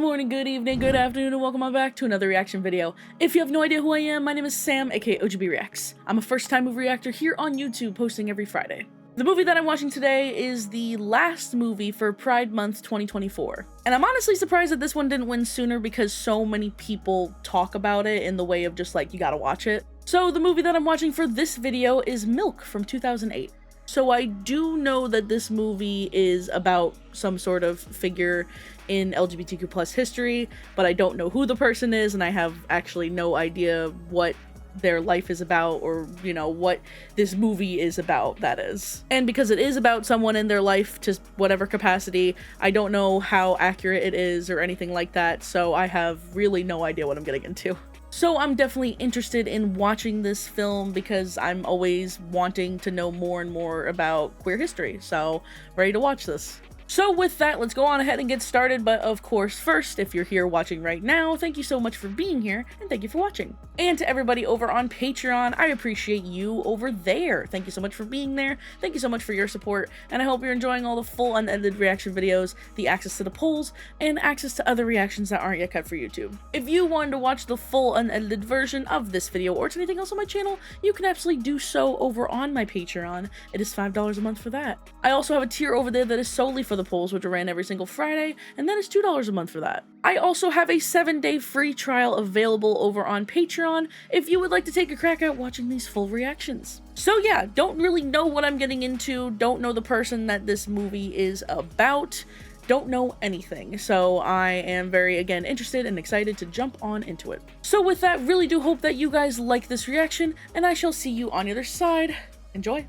morning, good evening, good afternoon, and welcome on back to another reaction video. If you have no idea who I am, my name is Sam, aka OGB Reacts. I'm a first-time movie reactor here on YouTube, posting every Friday. The movie that I'm watching today is the last movie for Pride Month 2024. And I'm honestly surprised that this one didn't win sooner because so many people talk about it in the way of just like, you gotta watch it. So the movie that I'm watching for this video is Milk from 2008. So I do know that this movie is about some sort of figure in LGBTQ plus history, but I don't know who the person is, and I have actually no idea what their life is about, or you know what this movie is about, that is. And because it is about someone in their life to whatever capacity, I don't know how accurate it is or anything like that, so I have really no idea what I'm getting into. So I'm definitely interested in watching this film because I'm always wanting to know more and more about queer history, so ready to watch this. So with that, let's go on ahead and get started, but of course first, if you're here watching right now, thank you so much for being here, and thank you for watching. And to everybody over on Patreon, I appreciate you over there. Thank you so much for being there, thank you so much for your support, and I hope you're enjoying all the full unedited reaction videos, the access to the polls, and access to other reactions that aren't yet cut for YouTube. If you wanted to watch the full unedited version of this video, or to anything else on my channel, you can absolutely do so over on my Patreon. It is $5 a month for that. I also have a tier over there that is solely for the polls, which are ran every single Friday, and that is $2 a month for that. I also have a 7-day free trial available over on Patreon if you would like to take a crack at watching these full reactions. So yeah, don't really know what I'm getting into, don't know the person that this movie is about, don't know anything, so I am very, again, interested and excited to jump on into it. So with that, really do hope that you guys like this reaction, and I shall see you on the other side. Enjoy!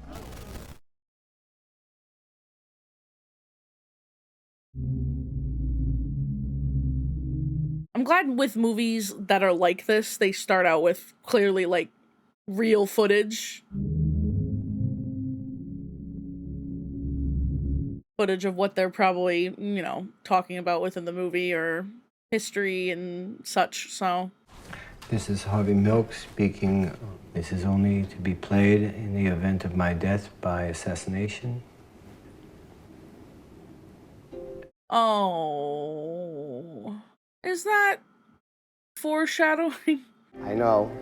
I'm glad with movies that are like this, they start out with clearly like real footage. Footage of what they're probably, you know, talking about within the movie or history and such, so. This is Harvey Milk speaking. This is only to be played in the event of my death by assassination. Oh. Is that foreshadowing? I know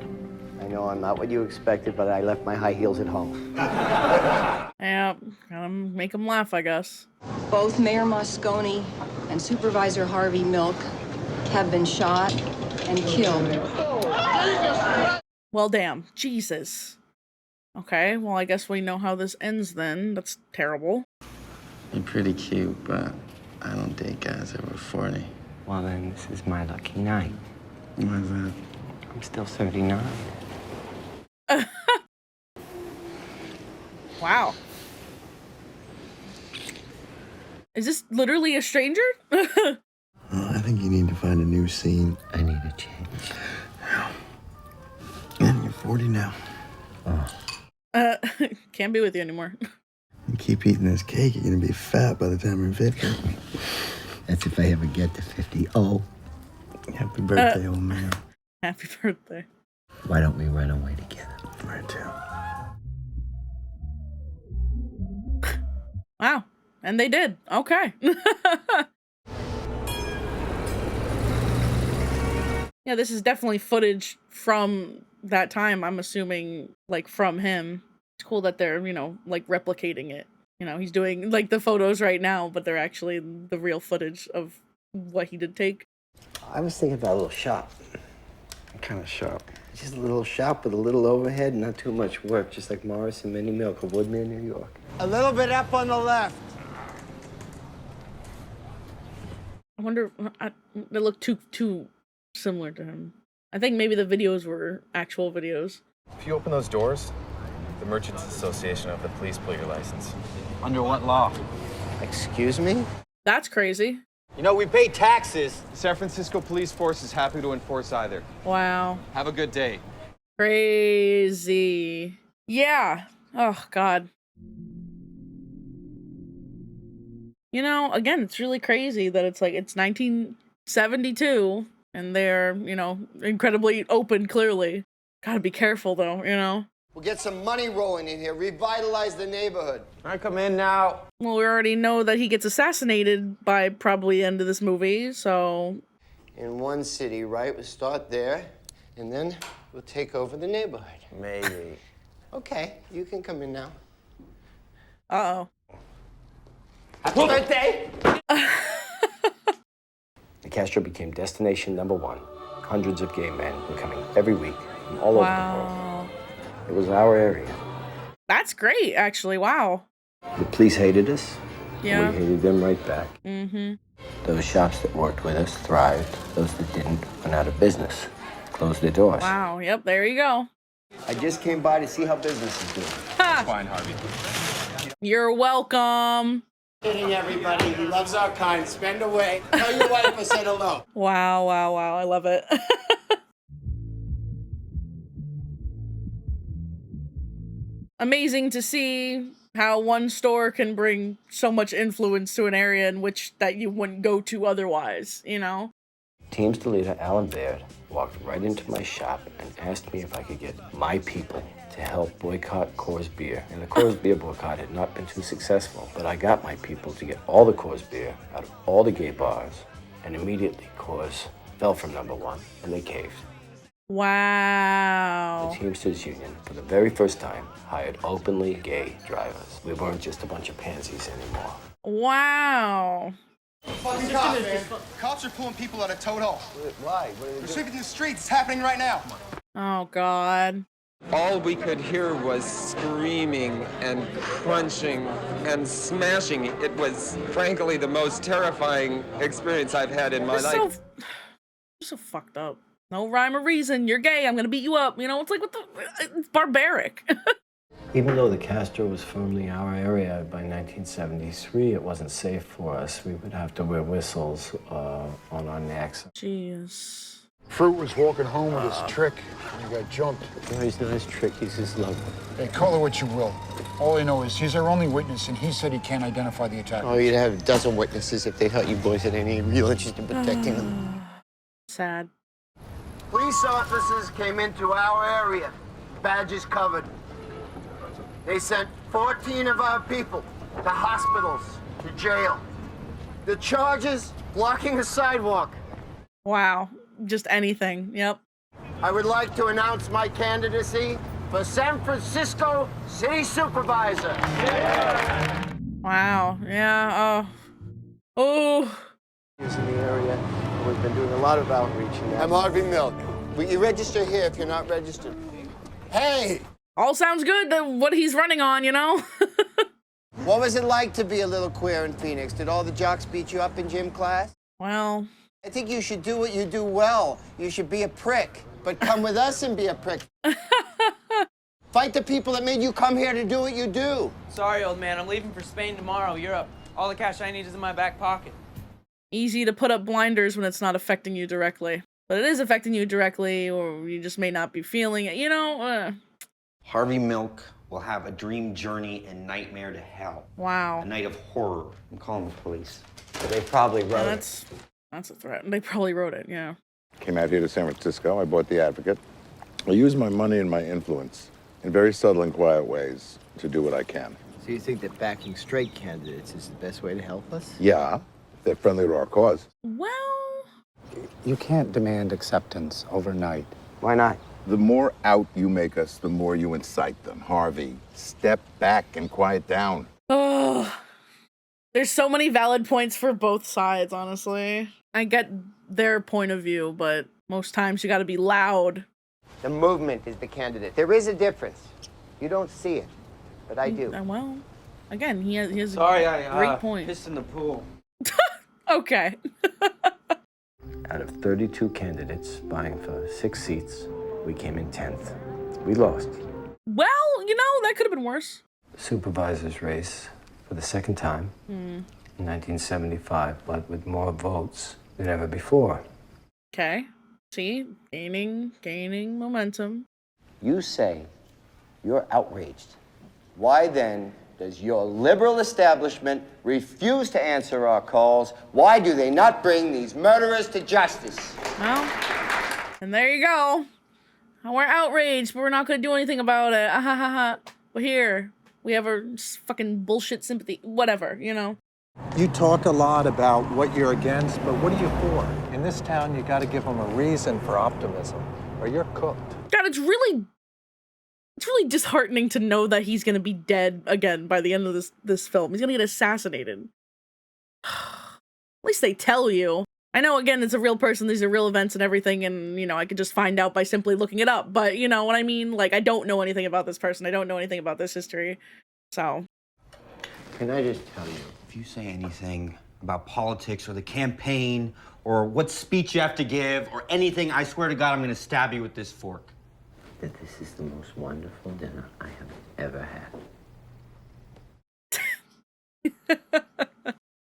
I'm not what you expected, but I left my high heels at home. Yeah, gotta make them laugh, I guess. Both Mayor Moscone and Supervisor Harvey Milk have been shot and killed. Well, damn. Jesus. Okay, well, I guess we know how this ends then. That's terrible. You're pretty cute, but I don't date guys over 40. Well, then this is my lucky night. Why is that? I'm still 39. Wow. Is this literally a stranger? I think you need to find a new scene. I need a change. And you're 40 now. Can't be with you anymore. You keep eating this cake, you're gonna be fat by the time you're 50. That's if I ever get to 50. Oh, Happy birthday, old man. Happy birthday. why don't we run away together? Right, too. Wow. And they did. Okay. Yeah, this is definitely footage from that time, I'm assuming, like, from him. It's cool that they're, you know, like, replicating it. You know, he's doing, like, the photos right now, but they're actually the real footage of what he did take. I was thinking about a little shop. What kind of shop? Just a little shop with a little overhead, not too much work, just like Morris and Minnie Milk of Woodman, New York. A little bit up on the left. I wonder, they look too similar to him. I think maybe the videos were actual videos. If you open those doors, the Merchants Association of the police pull your license. Under what law? Excuse me? That's crazy. You know, we pay taxes. San Francisco Police Force is happy to enforce either. Wow. Have a good day. Crazy. Yeah. Oh, God. You know, again, it's really crazy that it's like, it's 1972 and they're, you know, incredibly open, clearly. Gotta be careful, though, you know? We'll get some money rolling in here, revitalize the neighborhood. I come in now. Well, we already know that he gets assassinated by probably the end of this movie, so... in one city, right? We'll start there, and then we'll take over the neighborhood. Maybe. Okay, you can come in now. Uh-oh. Happy birthday! The Castro became destination #1. Hundreds of gay men were coming every week from all over the world. It was our area. That's great, actually. Wow. The police hated us. Yeah. And we hated them right back. Mm-hmm. Those shops that worked with us thrived. Those that didn't went out of business, closed their doors. Wow. Yep, there you go. I just came by to see how business is doing. Ha! Fine, Harvey. You're welcome. Kidding, everybody. He loves our kind. Spend away. Tell your wife I said hello. Wow, wow, wow. I love it. Amazing to see how one store can bring so much influence to an area in which that you wouldn't go to otherwise, you know? Team's leader, Alan Baird, walked right into my shop and asked me if I could get my people to help boycott Coors beer. And the Coors beer boycott had not been too successful, but I got my people to get all the Coors beer out of all the gay bars, and immediately Coors fell from #1, and they caved. Wow. The Teamsters Union, for the very first time, hired openly gay drivers. We weren't just a bunch of pansies anymore. Wow. Fucking cops, man. Cops are pulling people out of Toto. Why? What are They're sweeping the streets. It's happening right now. Oh, God. All we could hear was screaming and crunching and smashing. It was, frankly, the most terrifying experience I've had in my life. So fucked up. No rhyme or reason. You're gay. I'm gonna beat you up. You know, it's like, what the? It's barbaric. Even though the Castro was firmly our area by 1973, it wasn't safe for us. We would have to wear whistles on our necks. Jeez. Fruit was walking home with his trick, and he got jumped. No, he's not his trick, he's his lover. Hey, call it what you will. All I know is he's our only witness, and he said he can't identify the attacker. Oh, you'd have a dozen witnesses if they thought you boys had any real interest in protecting them. Sad. Police officers came into our area, badges covered. They sent 14 of our people to hospitals, to jail. The charges, blocking a sidewalk. Wow. Just anything. Yep. I would like to announce my candidacy for San Francisco City Supervisor. Wow. Yeah. Oh. He's in the area. We've been doing a lot of outreach. I'm Harvey Milk. Will you register here if you're not registered? Hey! All sounds good. What he's running on, you know? What was it like to be a little queer in Phoenix? Did all the jocks beat you up in gym class? Well, I think you should do what you do well. You should be a prick, but come with us and be a prick. Fight the people that made you come here to do what you do. Sorry, old man. I'm leaving for Spain tomorrow, Europe. All the cash I need is in my back pocket. easy to put up blinders when it's not affecting you directly. But it is affecting you directly, or you just may not be feeling it, you know? Harvey Milk will have a dream journey and nightmare to hell. Wow. A night of horror. I'm calling the police. They probably wrote it. That's a threat. They probably wrote it, yeah. Came out here to San Francisco. I bought the Advocate. I use my money and my influence in very subtle and quiet ways to do what I can. So you think that backing straight candidates is the best way to help us? Yeah, they're friendly to our cause. Well... You can't demand acceptance overnight. Why not? The more out you make us, the more you incite them. Harvey, step back and quiet down. Oh, there's so many valid points for both sides, honestly. I get their point of view, but most times you gotta be loud. The movement is the candidate. There is a difference. You don't see it, but I do. Well, again, he has Sorry, a great I point. pissed in the pool. Okay. Out of 32 candidates vying for 6 seats, we came in 10th. We lost. Well, you know, that could have been worse. Supervisor's race for the second time in 1975, but with more votes than ever before. Okay. See? Gaining momentum. You say you're outraged. Why then does your liberal establishment refuse to answer our calls? Why do they not bring these murderers to justice? Well, and there you go. We're outraged, but we're not going to do anything about it. Ah, ha, ha, ha. But here, we have our fucking bullshit sympathy. Whatever, you know? You talk a lot about what you're against, but what are you for? In this town, you got to give them a reason for optimism, or you're cooked. God, it's really disheartening to know that he's gonna be dead again by the end of this film. He's gonna get assassinated. At least they tell you. I know, again, it's a real person, these are real events and everything, and, you know, I could just find out by simply looking it up, but you know what I mean? Like, I don't know anything about this person, I don't know anything about this history, so. Can I just tell you, if you say anything about politics or the campaign or what speech you have to give or anything, I swear to God, I'm gonna stab you with this fork. That this is the most wonderful dinner I have ever had.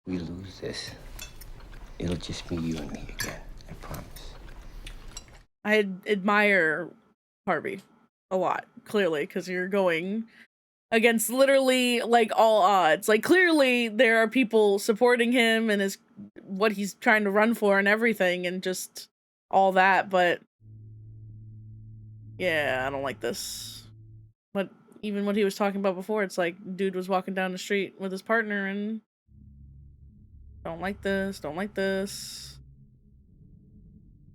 We lose this, it'll just be you and me again, I promise. I admire Harvey a lot, clearly, because you're going against literally, like, all odds. Like, clearly there are people supporting him and what he's trying to run for and everything, and just all that, but yeah, I don't like this. But even what he was talking about before, it's like, dude was walking down the street with his partner and don't like this, don't like this.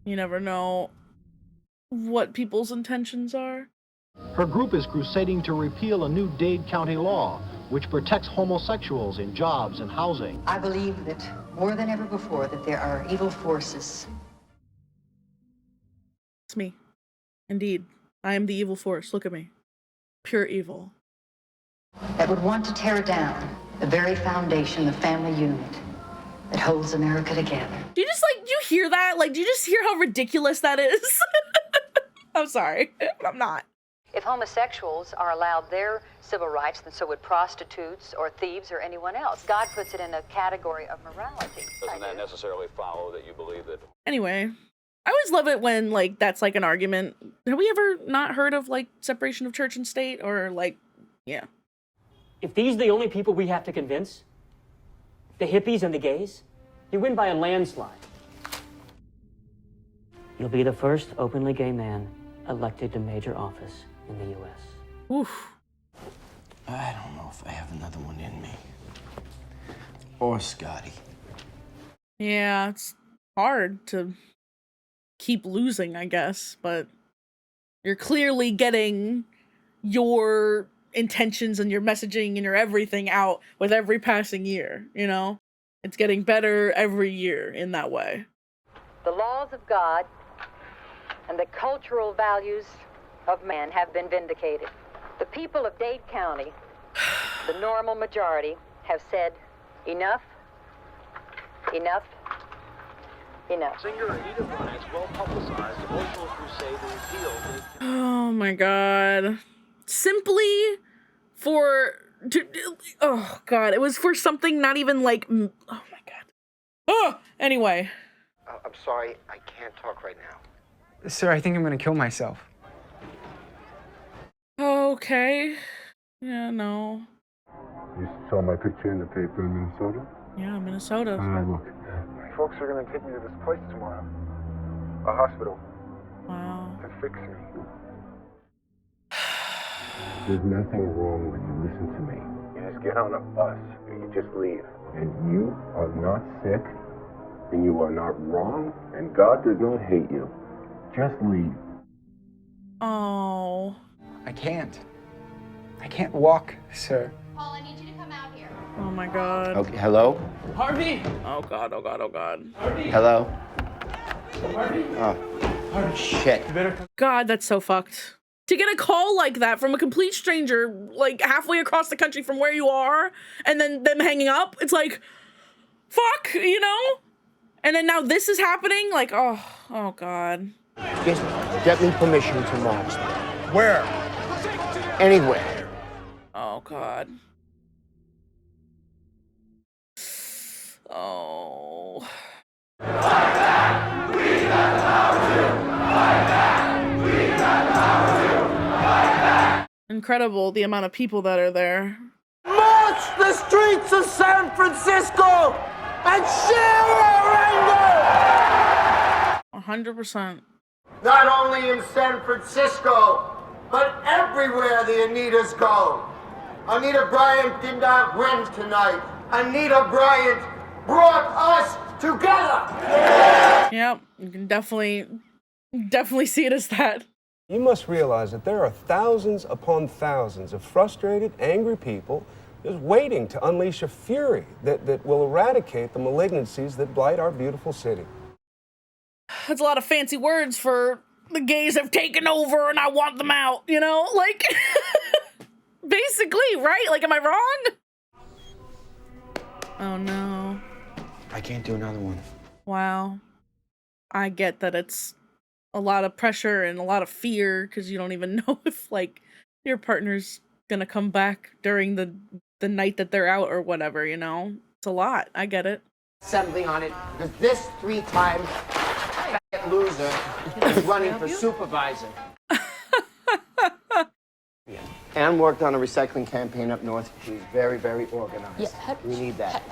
You never know what people's intentions are. Her group is crusading to repeal a new Dade County law which protects homosexuals in jobs and housing. I believe that more than ever before that there are evil forces. It's me. Indeed. I am the evil force. Look at me. Pure evil. That would want to tear down the very foundation, the family unit that holds America together. Do you just, like, do you hear that? Like, do you just hear how ridiculous that is? I'm sorry, but I'm not. If homosexuals are allowed their civil rights, then so would prostitutes or thieves or anyone else. God puts it in a category of morality. Doesn't that necessarily follow that you believe that? Anyway, I always love it when, like, that's like an argument. Have we ever not heard of, like, separation of church and state, or, like, yeah. If these are the only people we have to convince, the hippies and the gays, you win by a landslide. You'll be the first openly gay man elected to major office in the U.S. Oof. I don't know if I have another one in me. Or Scotty. Yeah, it's hard to keep losing, I guess, but you're clearly getting your intentions and your messaging and your everything out with every passing year, you know? It's getting better every year in that way. The laws of God and the cultural values of man have been vindicated. The people of Dade County, the normal majority, have said enough, enough, enough. Singer Anita Bryant's well-publicized emotional crusade to repeal. Oh my god. Simply oh god, it was for something not even like, oh my god. Oh, anyway. I'm sorry, I can't talk right now. Sir, I think I'm gonna kill myself. Okay. Yeah, no. You saw my picture in the paper in Minnesota? Yeah, Minnesota. Look. Folks are gonna take me to this place tomorrow. A hospital. Wow. To fix me. There's nothing wrong when you listen to me. You just get on a bus and you just leave. And you are not sick, and you are not wrong, and God does not hate you. Just leave. Oh. I can't walk, sir. Paul, I need you to come out here. Oh my god. Okay, hello? Harvey! Oh god, oh god, oh god. Harvey! Hello? Harvey! Oh, shit. God, that's so fucked. To get a call like that from a complete stranger, like halfway across the country from where you are, and then them hanging up, it's like, fuck, you know? And then now this is happening, like, oh god. Just get me permission to march. Where? Anywhere. Oh god. Oh. Incredible the amount of people that are there. March the streets of San Francisco and share our anger! 100%. Not only in San Francisco, but everywhere the Anitas go. Anita Bryant did not win tonight. Anita Bryant brought us together. Yep, you can definitely see it as that. You must realize that there are thousands upon thousands of frustrated, angry people just waiting to unleash a fury that will eradicate the malignancies that blight our beautiful city. That's a lot of fancy words for the gays have taken over and I want them out, you know? Like, basically, right? Like, am I wrong? Oh, no. I can't do another one. Wow. I get that it's a lot of pressure and a lot of fear because you don't even know if, like, your partner's gonna come back during the night that they're out or whatever, you know? It's a lot. I get it. Something on it, because this 3-time loser is running for supervisor. Ann worked on a recycling campaign up north. She's very, very organized. Yeah, we need that.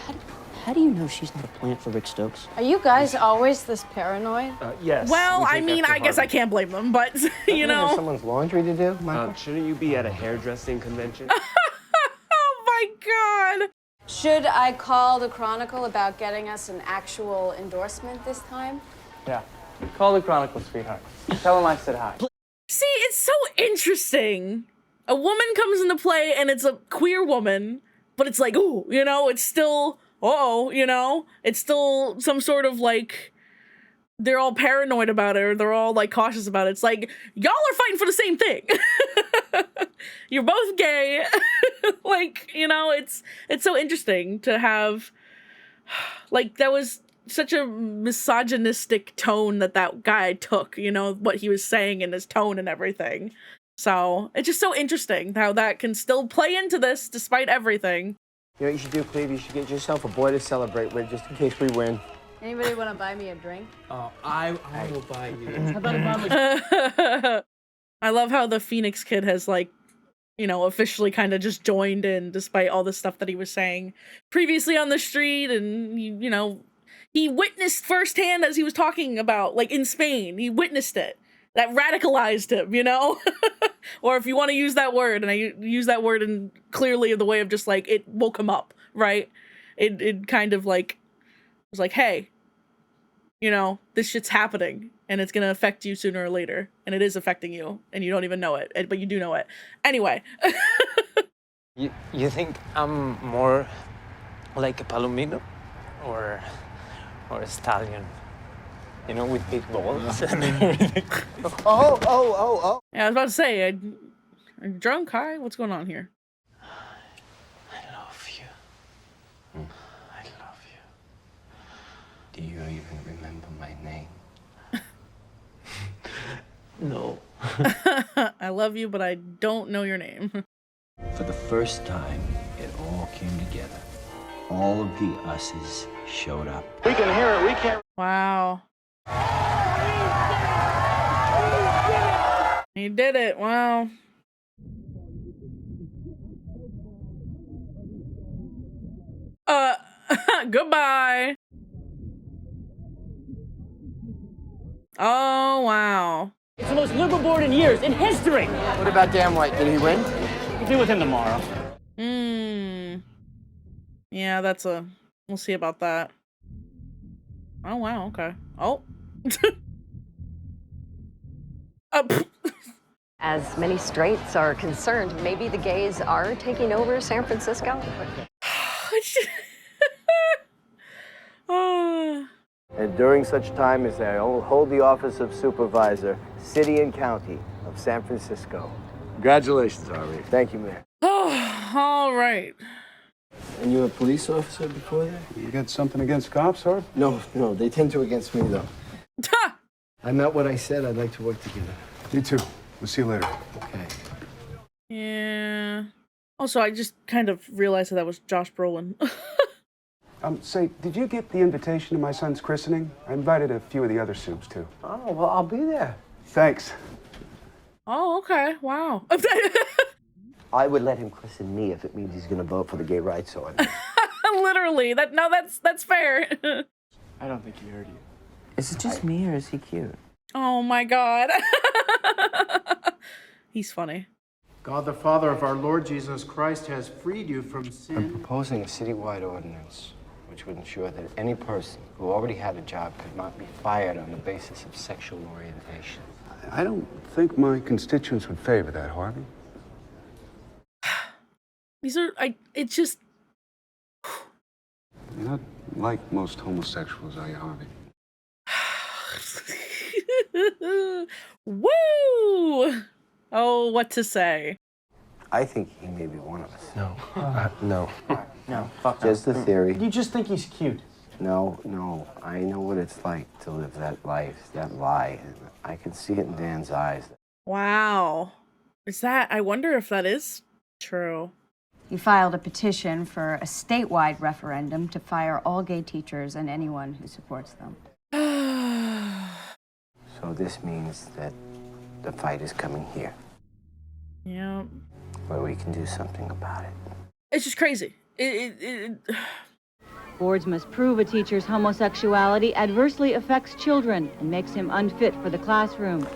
How do you know she's not a plant for Rick Stokes? Are you guys always this paranoid? Yes. Well, I mean, I guess I can't blame them, but, you know. Have someone's laundry to do, Michael? Shouldn't you be at a hairdressing convention? Oh my God. Should I call the Chronicle about getting us an actual endorsement this time? Yeah. Call the Chronicle, sweetheart. Tell them I said hi. See, it's so interesting. A woman comes into play and it's a queer woman, but it's like, ooh, you know, it's still, uh-oh, you know? It's still some sort of like, they're all paranoid about it or they're all like cautious about it. It's like, y'all are fighting for the same thing. You're both gay. Like, you know, it's so interesting to have, like, that was such a misogynistic tone that guy took, you know, what he was saying in his tone and everything. So it's just so interesting how that can still play into this despite everything. You know what you should do, Cleve? You should get yourself a boy to celebrate with just in case we win. Anybody want to buy me a drink? I will buy you. How about a I love how the Phoenix kid has, like, you know, officially kind of just joined in despite all the stuff that he was saying previously on the street. And, you know, he witnessed firsthand as he was talking about, like, in Spain, he witnessed it. That radicalized him, you know? Or if you want to use that word, and I use that word in clearly the way of just, like, it woke him up, right? It kind of, like, was like, hey, you know, this shit's happening, and it's gonna affect you sooner or later. And it is affecting you, and you don't even know it, but you do know it. Anyway. You think I'm more like a palomino or a stallion? You know, with big balls and everything. Oh. Yeah, I was about to say, are you drunk? Hi, what's going on here? I love you. I love you. Do you even remember my name? No. I love you, but I don't know your name. For the first time, it all came together. All of the us's showed up. We can hear it. We can't. Wow. He did it. Wow. Goodbye. Oh, wow. It's the most liberal board in years, in history. What about Dan White? Did he win? We'll be with him tomorrow. Yeah, we'll see about that. Oh, wow, okay. Oh. As many straights are concerned, maybe the gays are taking over San Francisco? And during such time as I hold the office of supervisor, city and county of San Francisco. Congratulations, Harvey. Thank you, Mayor. Oh, all right. And you were a police officer before that? You got something against cops, Harv? No, they tend to against me, though. I meant what I said. I'd like to work together. Me too. We'll see you later. Okay. Yeah. Also, I just kind of realized that was Josh Brolin. Say, did you get the invitation to my son's christening? I invited a few of the other soups, too. Oh, well, I'll be there. Thanks. Oh, okay. Wow. I would let him christen me if it means he's going to vote for the gay rights order. Literally. That's fair. I don't think he heard you. Is it just me or is he cute? Oh my God. He's funny. God the Father of our Lord Jesus Christ has freed you from I'm sin. proposing a citywide ordinance which would ensure that any person who already had a job could not be fired on the basis of sexual orientation. I don't think my constituents would favor that, Harvey. These are, it's just... You're not like most homosexuals, are you, Harvey? Woo! Oh, what to say? I think he may be one of us. No. No. No, fuck Just the theory. You just think he's cute. No. I know what it's like to live that life, that lie. And I can see it in Dan's eyes. Wow. Is that, I wonder if that is true. He filed a petition for a statewide referendum to fire all gay teachers and anyone who supports them. So this means that the fight is coming here, Yeah. where we can do something about it. It's just crazy. Boards must prove a teacher's homosexuality adversely affects children and makes him unfit for the classroom.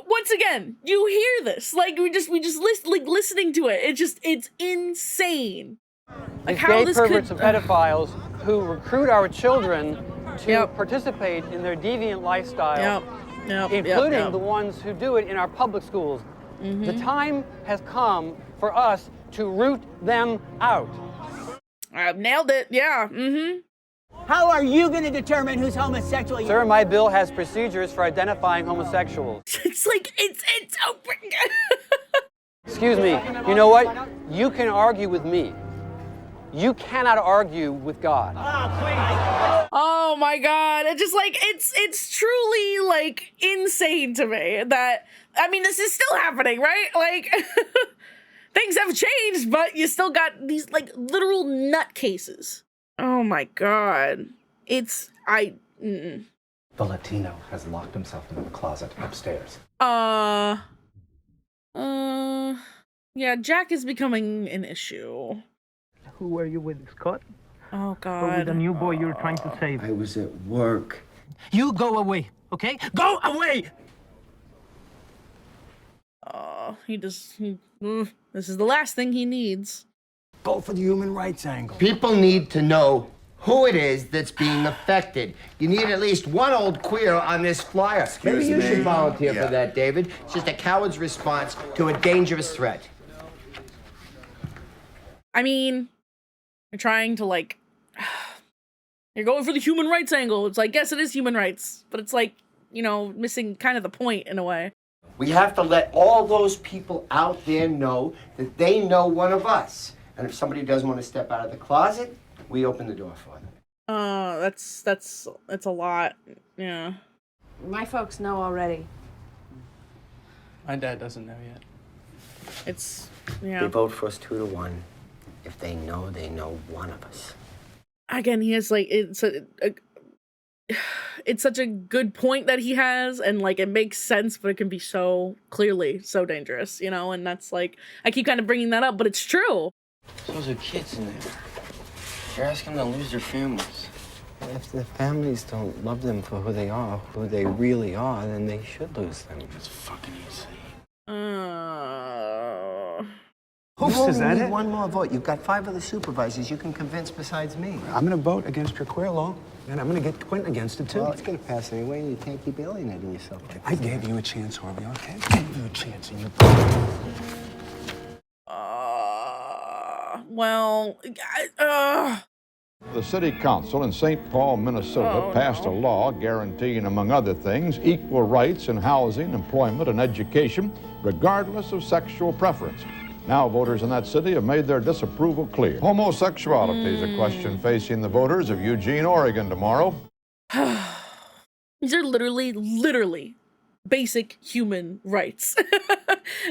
Once again, you hear this. Like, we just listening to it. It's insane. Like, These how gay this perverts could... and pedophiles who recruit our children to participate in their deviant lifestyle, including the ones who do it in our public schools. The time has come for us to root them out. I've nailed it, yeah, How are you going to determine who's homosexual? Sir, my bill has procedures for identifying homosexuals. It's like, it's Excuse me, you know what? You can argue with me. You cannot argue with God. Oh my God, it just like, it's truly like insane to me that, I mean, this is still happening, right? Like, things have changed, but you still got these like literal nutcases. Oh my God. The Latino has locked himself into the closet upstairs. Yeah, Jack is becoming an issue. Who were you with, Scott? Oh Or God. with the new boy you were trying to save? I was at work. You go away, okay? Go away! This is the last thing he needs. Go for the human rights angle. People need to know who it is that's being affected. You need at least one old queer on this flyer. Maybe you should volunteer for that, David. It's just a coward's response to a dangerous threat. I mean, you're trying to like, you're going for the human rights angle. It's like, yes, it is human rights, but it's like, you know, missing kind of the point in a way. We have to let all those people out there know that they know one of us. And if somebody doesn't want to step out of the closet, we open the door for them. That's a lot. Yeah. My folks know already. My dad doesn't know yet. It's, yeah. They vote for us 2-1. If they know one of us. Again, he has like, it's such a good point that he has, and like it makes sense, but it can be so clearly so dangerous, you know. And that's like, I keep kind of bringing that up, but it's true. Those are kids in there. You're asking them to lose their families. If the families don't love them for who they are, who they really are, then they should lose them. It's fucking easy. Is that it? One more vote. You've got 5 other supervisors you can convince besides me. I'm going to vote against your queer law, and I'm going to get Quentin against it, too. Well, it's going to pass anyway, and you can't keep alienating yourself like I gave you a chance, Harvey, okay? I gave you a chance, and you... The city council in St. Paul, Minnesota passed a law guaranteeing, among other things, equal rights in housing, employment, and education, regardless of sexual preference. Now voters in that city have made their disapproval clear. Homosexuality is a question facing the voters of Eugene, Oregon tomorrow. These are literally basic human rights.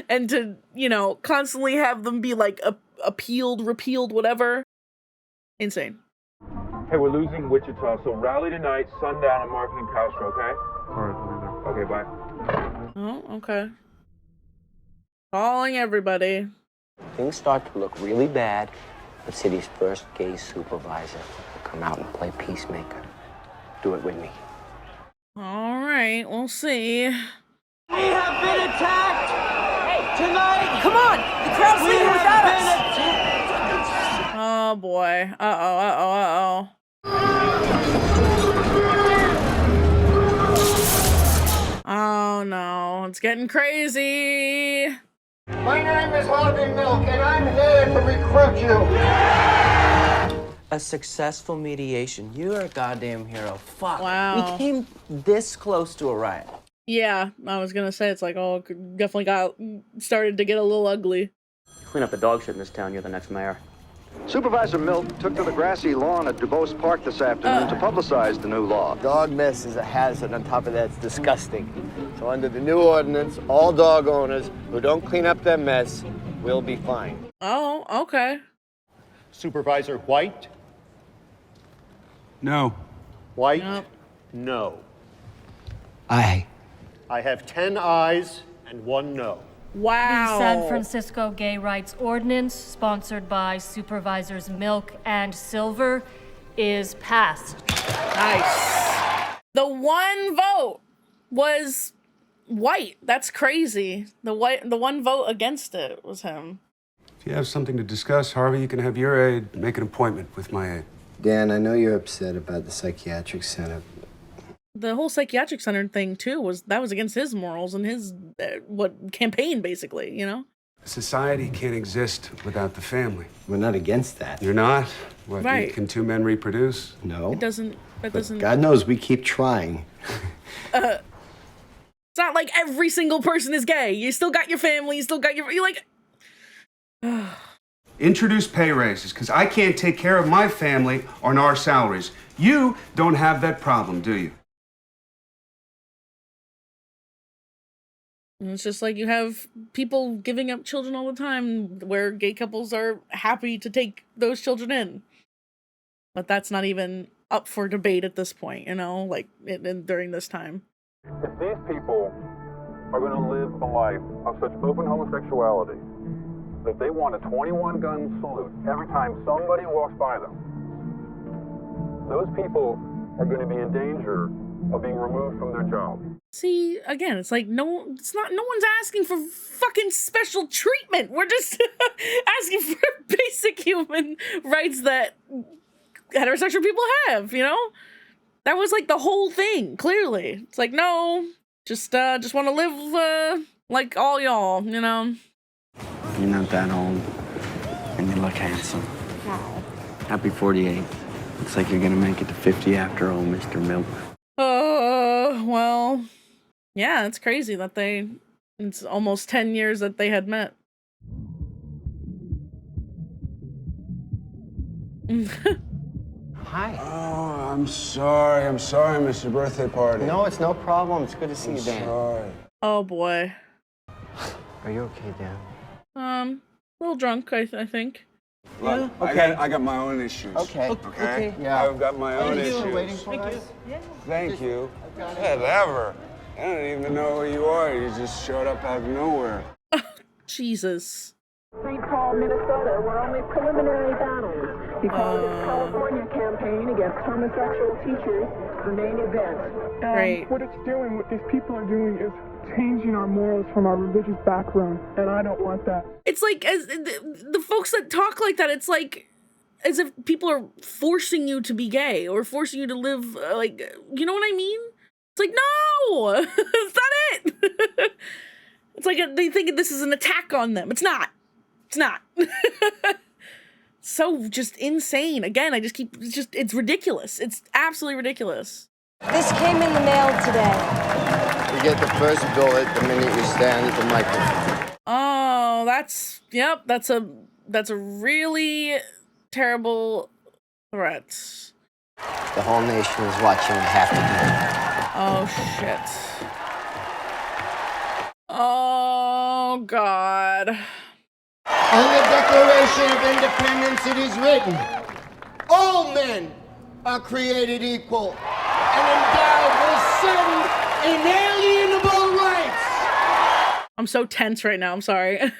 And to, you know, constantly have them be like appealed, repealed, whatever. Insane. Hey, we're losing Wichita, so rally tonight, sundown at Marketing Castro, okay? All right, okay, bye. Oh, okay. Calling everybody. Things start to look really bad. The city's first gay supervisor will come out and play peacemaker. Do it with me. All right, we'll see. We have been attacked! Hey, Tonight, come on, the crowd's leaving without us. Oh boy. Uh-oh. Oh no, it's getting crazy. My name is Harvey Milk, and I'm here to recruit you. A successful mediation. You're a goddamn hero. Fuck. Wow. We came this close to a riot. Yeah, I was gonna say, it's like, oh, definitely started to get a little ugly. Clean up the dog shit in this town, you're the next mayor. Supervisor Milk took to the grassy lawn at Dubose Park this afternoon to publicize the new law. Dog mess is a hazard. On top of that, it's disgusting. So under the new ordinance, all dog owners who don't clean up their mess will be fined. Oh, okay. Supervisor White? No. White? Nope. No. Aye. I have 10 ayes and 1 no. Wow. The San Francisco Gay Rights Ordinance, sponsored by Supervisors Milk and Silver, is passed. Nice. The one vote was White. That's crazy. The one vote against it was him. If you have something to discuss, Harvey, you can have your aide make an appointment with my aide. Dan, I know you're upset about the psychiatric center. The whole psychiatric center thing too was against his morals and his campaign, basically, you know. Society can't exist without the family. We're not against that. You're not? What, Right. Can two men reproduce? No. It doesn't. That doesn't. God knows we keep trying. It's not like every single person is gay. You still got your family. You still got your. You like. Introduce pay raises, because I can't take care of my family on our salaries. You don't have that problem, do you? And it's just like you have people giving up children all the time where gay couples are happy to take those children in. But that's not even up for debate at this point, you know, like during this time. If these people are going to live a life of such open homosexuality that they want a 21-gun salute every time somebody walks by them, those people are going to be in danger of being removed from their job. See, again, it's like no one's asking for fucking special treatment. We're just asking for basic human rights that heterosexual people have, you know? That was like the whole thing, clearly. It's like, no, just want to live like all y'all, you know? You're not that old, and you look handsome. Wow. Happy 48. Looks like you're gonna make it to 50 after all, Mr. Milk. Well, yeah, it's crazy that it's almost 10 years that they had met. Hi. Oh, I'm sorry. I missed your birthday party. No, it's no problem. It's good to see you, Dan. Sorry. Oh boy. Are you okay, Dan? A little drunk, I think. Look, okay. I got my own issues. Okay. Yeah. I've got my own issues. Thank you for waiting for us. Thank you. Whatever. I don't even know who you are. You just showed up out of nowhere. Jesus. St. Paul, Minnesota, were only preliminary battles before the California campaign against homosexual teachers, the main event. Right. What it's doing, what these people are doing, is changing our morals from our religious background, and I don't want that. It's like, as the folks that talk like that, it's like as if people are forcing you to be gay or forcing you to live like, you know what I mean? It's like, no, it's not it. It's like they think this is an attack on them. It's not. It's not. So just insane. Again, it's ridiculous. It's absolutely ridiculous. This came in the mail today. You get the first bullet the minute you stand at the microphone. Oh, that's a really terrible threat. The whole nation is watching. We have to do it. Oh, shit. Oh, God. On the Declaration of Independence, it is written, all men are created equal and endowed with certain inalienable rights. I'm so tense right now. I'm sorry.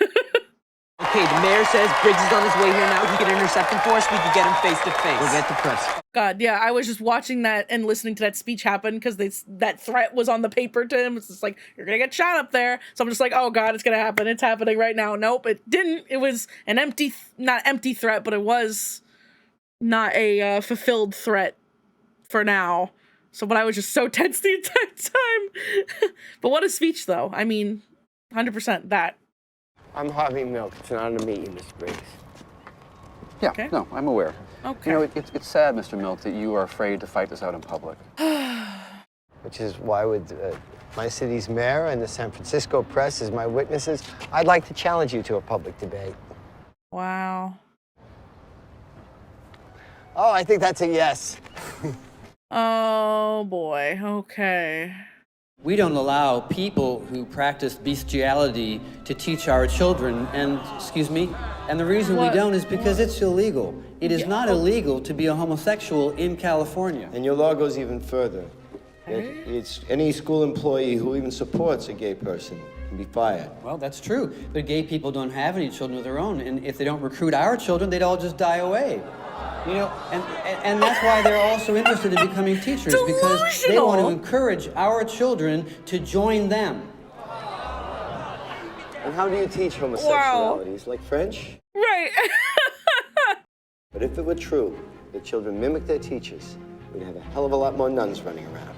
Okay, the mayor says Briggs is on his way here now. He can intercept him for us. We can get him face to face. We'll get the press. God, yeah, I was just watching that and listening to that speech happen because that threat was on the paper to him. It's just like, you're gonna get shot up there. So I'm just like, oh God, it's gonna happen. It's happening right now. Nope, it didn't. It was an not empty threat, but it was not a fulfilled threat for now. So, but I was just so tense the entire time. But what a speech, though. I mean, 100% that. I'm Harvey Milk. It's an honor to meet you, Mr. Briggs. Yeah, Okay. no, I'm aware. Okay. You know, it's sad, Mr. Milk, that you are afraid to fight this out in public. Which is why with my city's mayor and the San Francisco press as my witnesses, I'd like to challenge you to a public debate. Wow. Oh, I think that's a yes. Oh boy, okay. We don't allow people who practice bestiality to teach our children, and, excuse me, and the reason we don't is because it's illegal. It is not illegal to be a homosexual in California. And your law goes even further. It's any school employee who even supports a gay person can be fired. Well, that's true, but gay people don't have any children of their own, and if they don't recruit our children, they'd all just die away. You know, and that's why they're also interested in becoming teachers, because they want to encourage our children to join them. And how do you teach homosexuality? It's like French? Right. But if it were true that children mimic their teachers, we'd have a hell of a lot more nuns running around.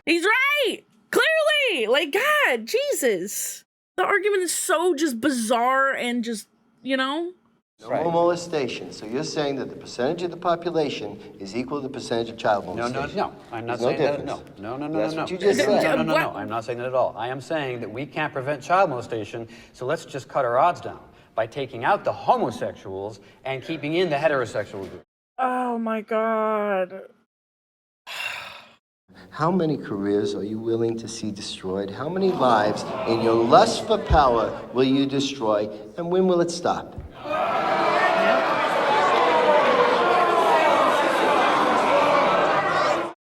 He's right! Clearly! Like, God, Jesus. The argument is so just bizarre and just, you know? No more molestation. So you're saying that the percentage of the population is equal to the percentage of child molestation? No. I'm not There's saying that. difference. No. That's what you just said. No. I'm not saying that at all. I am saying that we can't prevent child molestation, so let's just cut our odds down by taking out the homosexuals and keeping in the heterosexual group. Oh my God. How many careers are you willing to see destroyed? How many lives in your lust for power will you destroy? And when will it stop?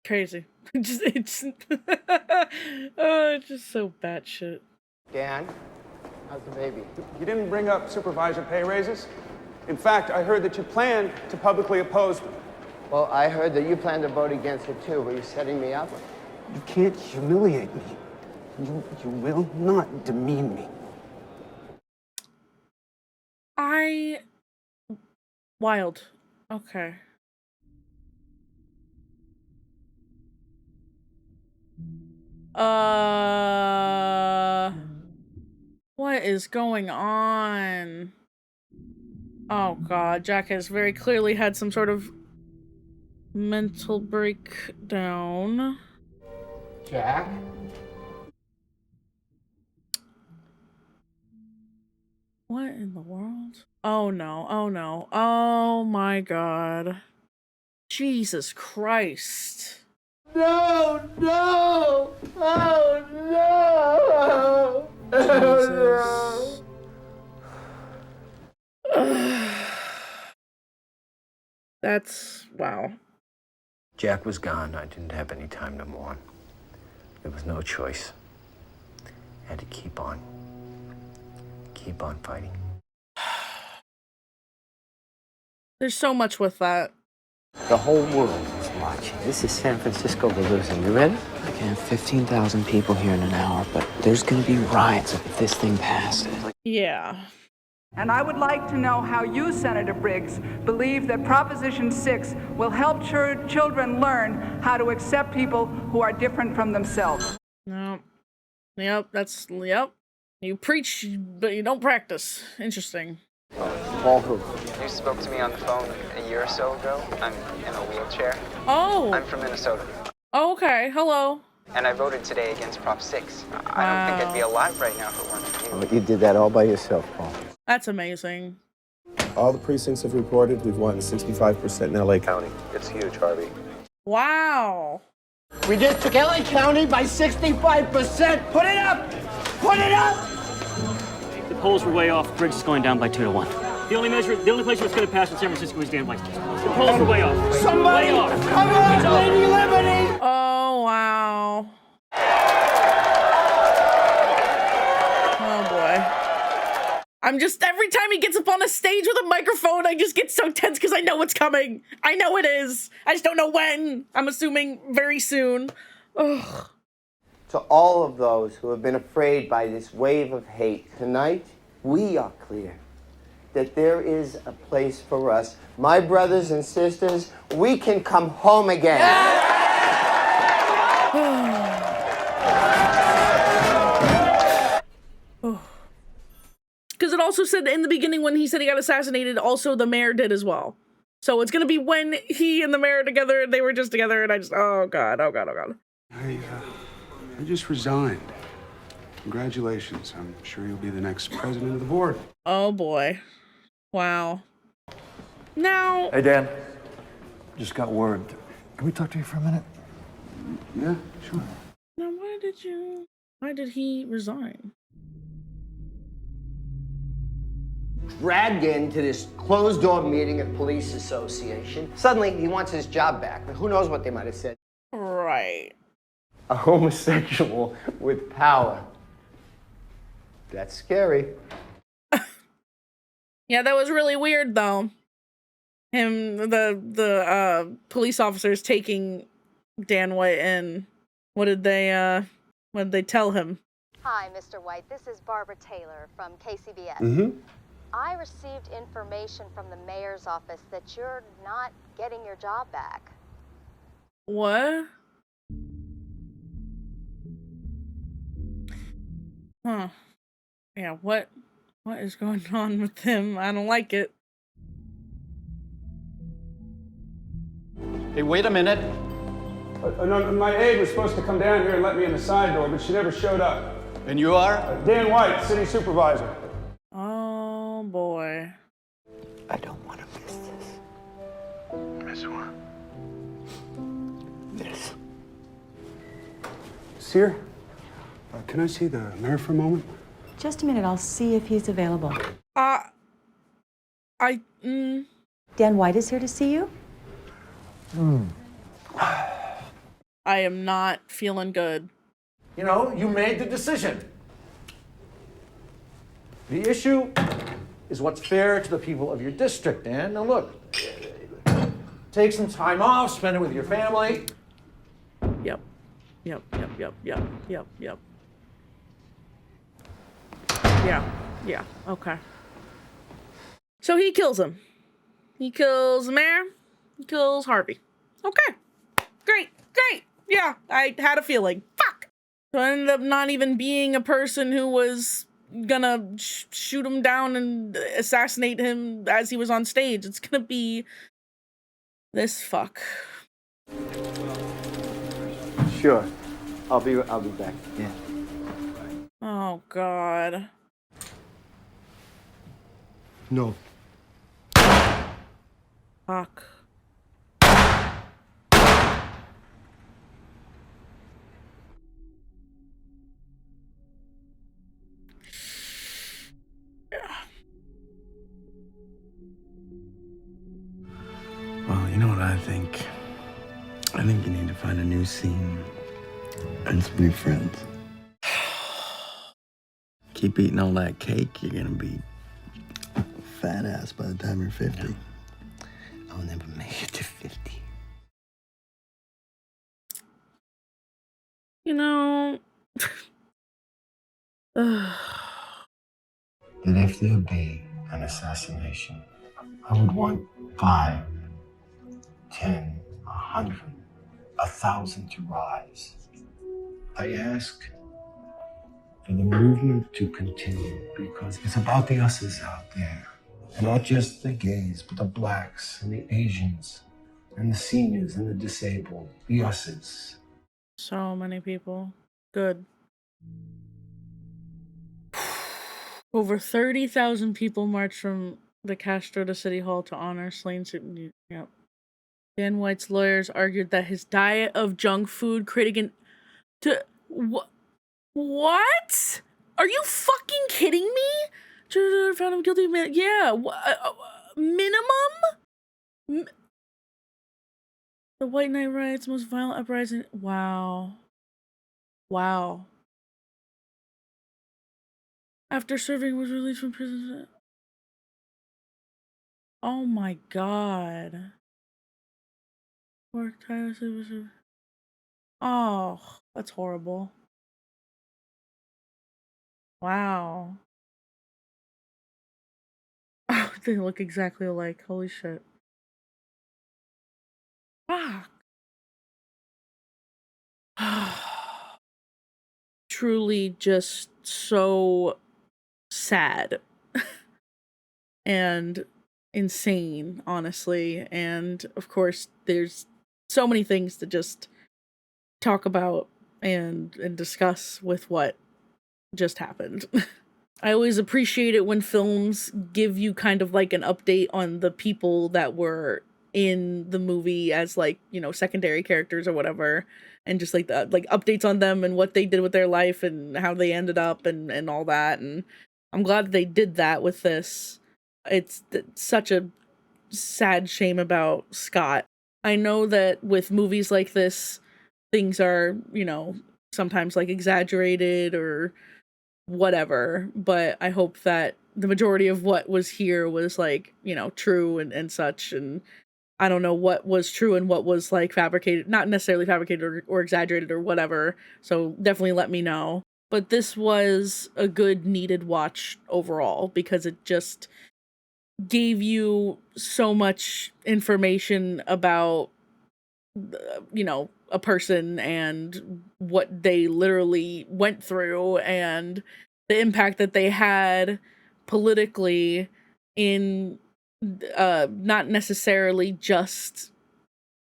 Crazy. It's oh, it's just so batshit. Dan, how's the baby? You didn't bring up supervisor pay raises? In fact, I heard that you plan to publicly oppose them. Well, I heard that you plan to vote against it too. Were you setting me up? You can't humiliate me. You will not demean me. Wild. Okay. What is going on? Oh God, Jack has very clearly had some sort of mental breakdown. Jack? What in the world? Oh no, oh no, oh my God. Jesus Christ. No! Oh no! Jesus. That's wow. Jack was gone. I didn't have any time to mourn. There was no choice. I had to keep on fighting. There's so much with that. The whole world is watching. This is San Francisco we're losing. You ready? I can have 15,000 people here in an hour, but there's gonna be riots if this thing passes. Yeah. And I would like to know how you, Senator Briggs, believe that Proposition 6 will help children learn how to accept people who are different from themselves. No. Yep, yep. You preach, but you don't practice. Interesting. Paul who? You spoke to me on the phone a year or so ago. I'm in a wheelchair. Oh. I'm from Minnesota. Oh, okay. Hello. And I voted today against Prop 6. I don't think I'd be alive right now if it weren't for you. Oh, you did that all by yourself, Paul. That's amazing. All the precincts have reported we've won 65% in LA County. It's huge, Harvey. Wow. We just took LA County by 65%. Put it up! Put it up! The polls were way off. Briggs is going down by 2-1. The only place where it's going to pass in San Francisco is Dan Weiss. The polls were way off. Somebody, way off. Come on, Lady Liberty! Oh, wow. Oh, boy. every time he gets up on a stage with a microphone, I just get so tense because I know what's coming. I know it is. I just don't know when. I'm assuming very soon. Ugh. To all of those who have been afraid by this wave of hate, tonight we are clear that there is a place for us. My brothers and sisters, we can come home again. Because it also said in the beginning when he said he got assassinated, also the mayor did as well. So it's gonna be when he and the mayor are together, they were just together, and I just, oh God, oh God, oh God. I just resigned. Congratulations. I'm sure you'll be the next president of the board. Oh boy. Wow. Now. Hey, Dan. Just got word. Can we talk to you for a minute? Yeah, sure. Now, why did he resign? Dragged into this closed-door meeting at police association. Suddenly, he wants his job back. Who knows what they might have said. Right. A homosexual with power. That's scary. Yeah, that was really weird, though. The police officers taking Dan White in. What did they tell him? Hi, Mr. White. This is Barbara Taylor from KCBS. Mm-hmm. I received information from the mayor's office that you're not getting your job back. What? Huh. Yeah, what is going on with him? I don't like it. Hey, wait a minute. No, my aide was supposed to come down here and let me in the side door, but she never showed up. And you are? Dan White, city supervisor. Oh, boy. I don't want to miss this. Miss what? This. Seer, can I see the mayor for a moment? Just a minute, I'll see if he's available. Dan White is here to see you? I am not feeling good. You know, you made the decision. The issue is what's fair to the people of your district, Dan. Now look, take some time off, spend it with your family. Yep. Yeah, okay. So he kills him. He kills the mayor. He kills Harvey. Okay. Great. Yeah, I had a feeling. Fuck! So I ended up not even being a person who was gonna shoot him down and assassinate him as he was on stage. It's gonna be this fuck. Sure. I'll be back. Yeah. Oh, God. No. Fuck. Well, you know what I think? I think you need to find a new scene and some new friends. Keep eating all that cake, you're gonna be a fat ass by the time you're 50. I'll never make it to 50. You know... That if there be an assassination, I would want 5, 10, 100, 1,000 to rise. I ask for the movement to continue because it's about the us's out there. And not just the gays, but the blacks and the Asians and the seniors and the disabled, the us's. So many people. Good. Over 30,000 people marched from the Castro to City Hall to honor slain. Yep. Dan White's lawyers argued that his diet of junk food creating what? Are you fucking kidding me? Found him guilty. Yeah. Minimum? The White Night Riots, most violent uprising. Wow. after serving was released from prison. Oh my god. Worked tirelessly. Oh, that's horrible. Wow. Oh, they look exactly alike. Holy shit. Fuck. Truly just so sad and insane, honestly. And of course, there's so many things to just talk about and discuss with what just happened. I always appreciate it when films give you kind of like an update on the people that were in the movie as like, you know, secondary characters or whatever, and just like the like updates on them and what they did with their life and how they ended up and all that. And I'm glad they did that with this. It's such a sad shame about Scott. I know that with movies like this, things are, you know, sometimes like exaggerated or whatever, but I hope that the majority of what was here was like, you know, true and such. And I don't know what was true and what was like fabricated, not necessarily fabricated or exaggerated or whatever. So definitely let me know. But this was a good needed watch overall because it just gave you so much information about, you know, a person and what they literally went through and the impact that they had politically in not necessarily just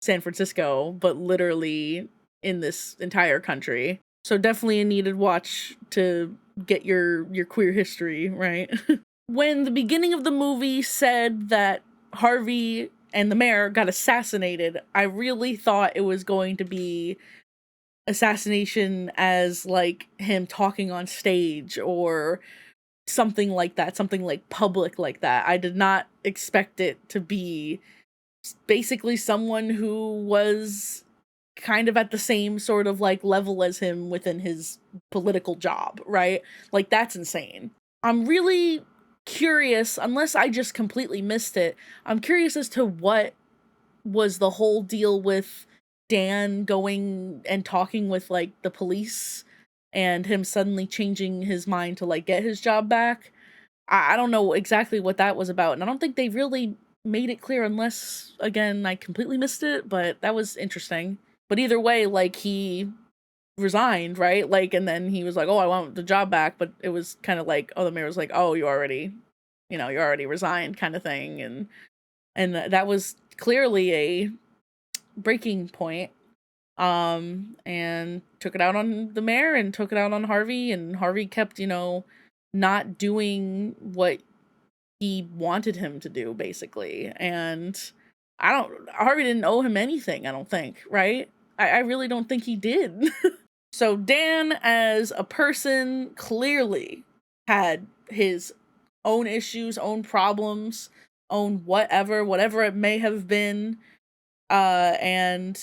San Francisco, but literally in this entire country. So definitely a needed watch to get your queer history, right? When the beginning of the movie said that Harvey and the mayor got assassinated, I really thought it was going to be assassination as like him talking on stage or something like that, something like public like that. I did not expect it to be basically someone who was kind of at the same sort of like level as him within his political job, right? Like that's insane. I'm really curious, unless I just completely missed it, I'm curious as to what was the whole deal with Dan going and talking with like the police and him suddenly changing his mind to like get his job back. I don't know exactly what that was about, and I don't think they really made it clear unless, again, I completely missed it, but that was interesting. But either way, like he resigned, right? Like, and then he was like, oh, I want the job back, but it was kind of like, oh, the mayor was like, oh, you already resigned kind of thing. And that was clearly a breaking point. And took it out on the mayor and took it out on Harvey, and Harvey kept, you know, not doing what he wanted him to do, basically. And Harvey didn't owe him anything, I don't think, right? I really don't think he did. So Dan, as a person, clearly had his own issues, own problems, own whatever it may have been. And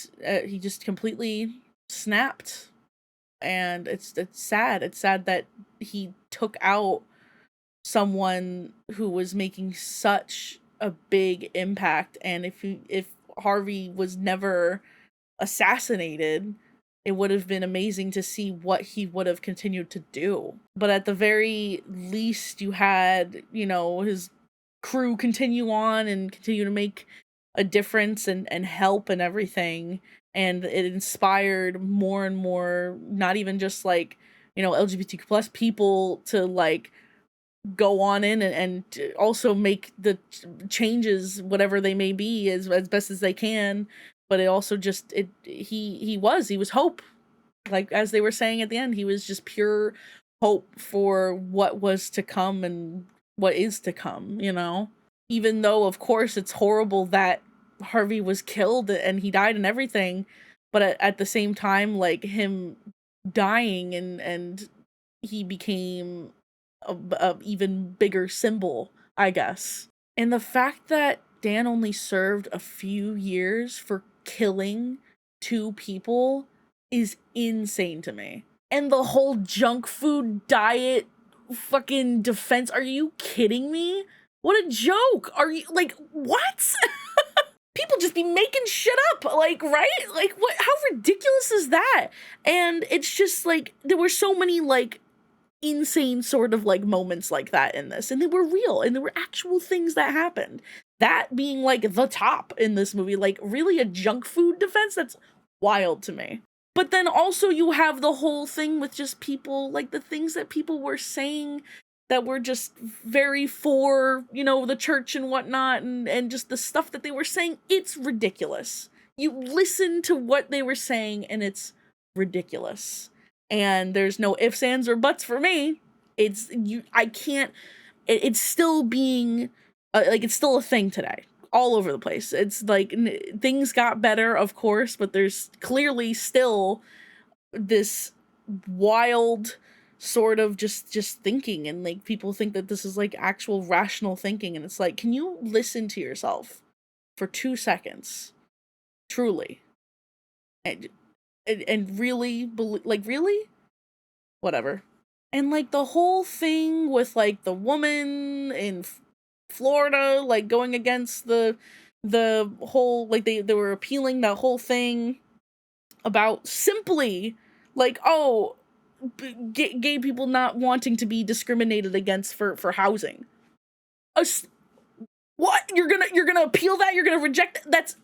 he just completely snapped. And it's sad. It's sad that he took out someone who was making such a big impact. And if Harvey was never assassinated, it would have been amazing to see what he would have continued to do. But at the very least, you had, you know, his crew continue on and continue to make a difference and help and everything. And it inspired more and more, not even just like, you know, LGBTQ plus people to like go on in and also make the changes, whatever they may be, as best as they can. But it also just, he was hope. Like, as they were saying at the end, he was just pure hope for what was to come and what is to come, you know? Even though, of course, it's horrible that Harvey was killed and he died and everything, but at the same time, like, him dying and he became a even bigger symbol, I guess. And the fact that Dan only served a few years for killing 2 people is insane to me. And the whole junk food diet fucking defense. Are you kidding me? What a joke. Are you, like, what? People just be making shit up, like, right? Like, what, how ridiculous is that? And it's just, like, there were so many, like, insane sort of, like, moments like that in this, and they were real, and there were actual things that happened. That being, like, the top in this movie, like, really a junk food defense? That's wild to me. But then also you have the whole thing with just people, like, the things that people were saying that were just very for, you know, the church and whatnot, and just the stuff that they were saying. It's ridiculous. You listen to what they were saying, and it's ridiculous. And there's no ifs, ands, or buts for me. It's, I can't, it's still being, like, it's still a thing today. All over the place. It's like, things got better, of course, but there's clearly still this wild sort of just thinking, and like people think that this is like actual rational thinking, and it's like, can you listen to yourself for 2 seconds, truly, and really like, really, whatever. And like the whole thing with like the woman in Florida, like going against the whole, like they were appealing that whole thing about simply like, oh, gay people not wanting to be discriminated against for housing. What? You're gonna appeal that? You're gonna reject that? That's,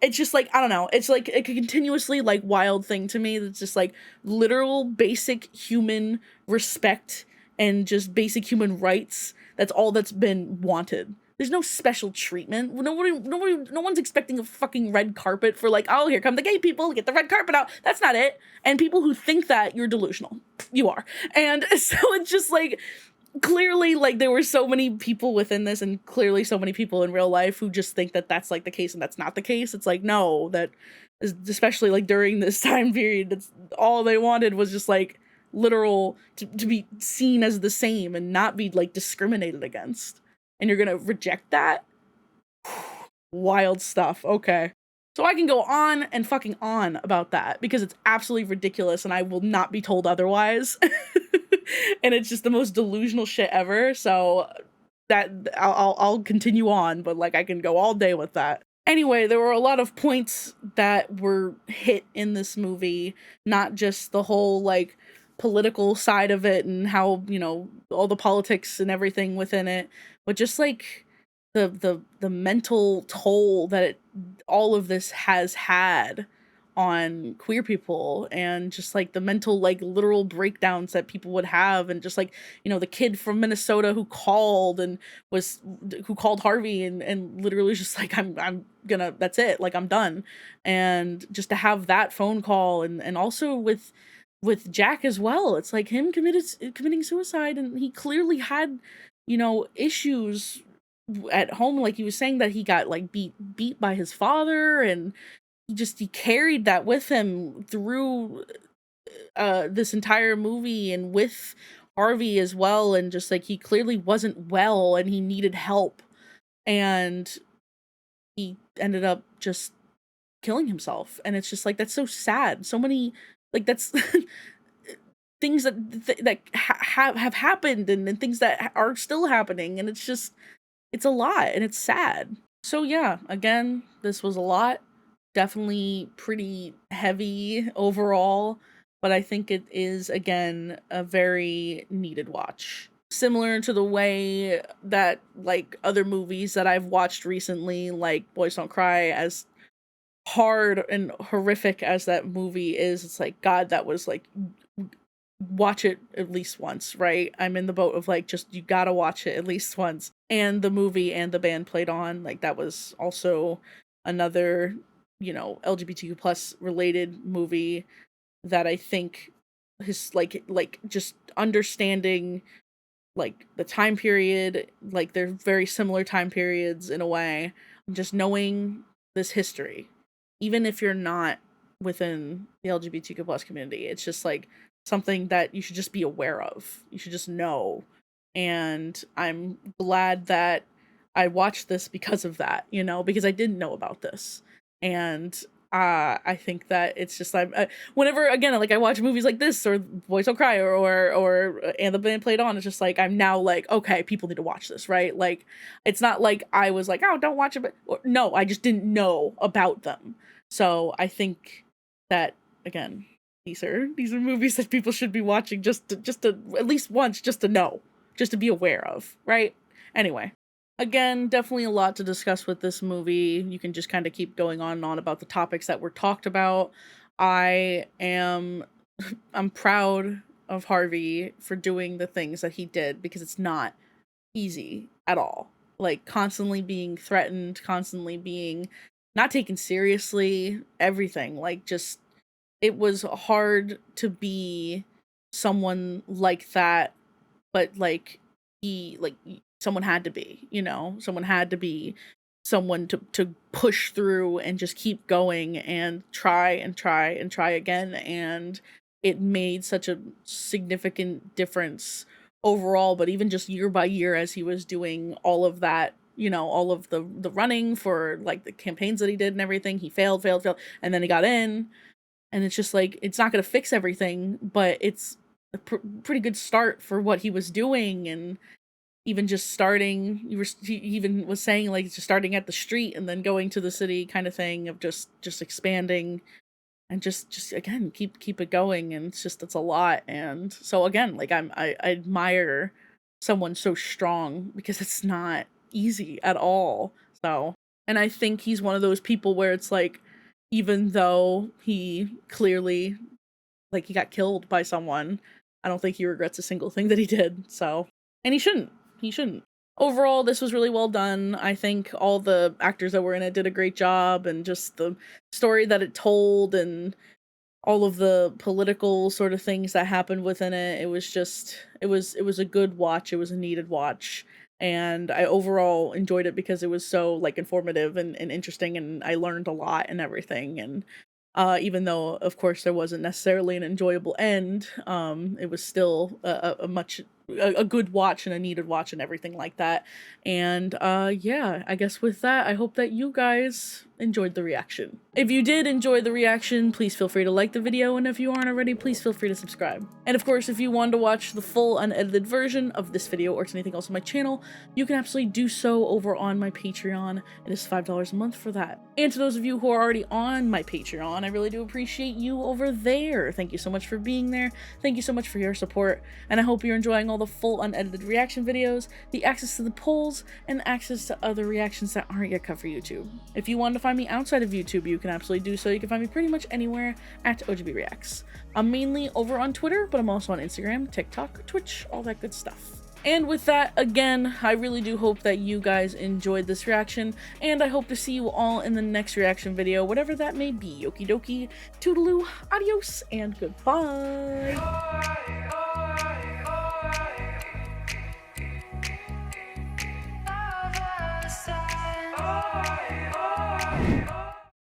it's just like, I don't know. It's like a continuously like wild thing to me. That's just like literal basic human respect and just basic human rights. That's all that's been wanted. There's no special treatment. No one's expecting a fucking red carpet for like, oh, here come the gay people, get the red carpet out. That's not it. And people who think that, you're delusional. You are. And so it's just like, clearly, like, there were so many people within this, and clearly so many people in real life who just think that that's like the case, and that's not the case. It's like, no, that is, especially like during this time period, that's all they wanted was just like literal to be seen as the same and not be like discriminated against. And you're gonna reject that? Wild stuff. Okay. So I can go on and fucking on about that because it's absolutely ridiculous and I will not be told otherwise. And it's just the most delusional shit ever. So that I'll continue on, but like I can go all day with that. Anyway, there were a lot of points that were hit in this movie, not just the whole like political side of it and how, you know, all the politics and everything within it, but just like the mental toll that all of this has had on queer people, and just like the mental like literal breakdowns that people would have, and just like, you know, the kid from Minnesota who called Harvey and literally just like, I'm gonna, that's it, like I'm done. And just to have that phone call, and also with Jack as well, it's like him committing suicide, and he clearly had, you know, issues at home. Like he was saying that he got like beat by his father, and he carried that with him through this entire movie, and with Harvey as well, and just like he clearly wasn't well and he needed help, and he ended up just killing himself. And it's just like, that's so sad. So many, like, that's things that have happened, and things that are still happening, and it's just, it's a lot, and it's sad. So yeah, again, this was a lot. Definitely pretty heavy overall, but I think it is, again, a very needed watch. Similar to the way that, like, other movies that I've watched recently, like Boys Don't Cry, as hard and horrific as that movie is, it's like, God, that was, like, watch it at least once, right? I'm in the boat of, like, just, you gotta watch it at least once. And the movie and the band played on, like, that was also another, you know, LGBTQ plus related movie that I think is like just understanding like the time period, like they're very similar time periods in a way, just knowing this history, even if you're not within the LGBTQ plus community, it's just like something that you should just be aware of. You should just know. And I'm glad that I watched this because of that, you know, because I didn't know about this. And I think that it's just whenever, again, like I watch movies like this or Boys Don't Cry or And the Band Played On, it's just like I'm now like, okay, people need to watch this, right? Like it's not like I was like, oh, don't watch it, but no, I just didn't know about them. So I think that, again, these are movies that people should be watching just to at least once, just to know, just to be aware of, right? Anyway. Again, definitely a lot to discuss with this movie. You can just kind of keep going on and on about the topics that were talked about. I'm proud of Harvey for doing the things that he did, because it's not easy at all. Like constantly being threatened, constantly being not taken seriously, everything. Like just, it was hard to be someone like that, but like someone had to be, you know, someone had to be someone to push through and just keep going and try and try and try again. And it made such a significant difference overall, but even just year by year as he was doing all of that, you know, all of the running for like the campaigns that he did and everything, he failed, and then he got in. And it's just like, it's not going to fix everything, but it's a pretty good start for what he was doing. And even just starting, he even was saying like just starting at the street and then going to the city kind of thing, of just expanding and just again keep it going. And it's a lot. And so again, like I admire someone so strong, because it's not easy at all. So, and I think he's one of those people where it's like, even though he clearly, like, he got killed by someone, I don't think he regrets a single thing that he did. So, and he shouldn't. Overall, this was really well done. I think all the actors that were in it did a great job, and just the story that it told and all of the political sort of things that happened within it. It was just, it was a good watch. It was a needed watch. And I overall enjoyed it because it was so like informative and interesting, and I learned a lot and everything. And even though, of course, there wasn't necessarily an enjoyable end, it was still a good watch and a needed watch and everything like that. And yeah, I guess with that, I hope that you guys enjoyed the reaction. If you did enjoy the reaction, please feel free to like the video, and if you aren't already, please feel free to subscribe. And of course, if you want to watch the full unedited version of this video or to anything else on my channel, you can absolutely do so over on my Patreon. It is $5 a month for that. And to those of you who are already on my Patreon, I really do appreciate you over there. Thank you so much for being there. Thank you so much for your support, and I hope you're enjoying all the full unedited reaction videos, the access to the polls, and access to other reactions that aren't yet cut for YouTube. If you want to find me outside of YouTube, you can absolutely do so. You can find me pretty much anywhere at OGB Reacts. I'm mainly over on Twitter, but I'm also on Instagram, TikTok, Twitch, all that good stuff. And with that, again, I really do hope that you guys enjoyed this reaction, and I hope to see you all in the next reaction video, whatever that may be. Okie dokie, toodaloo, adios, and goodbye!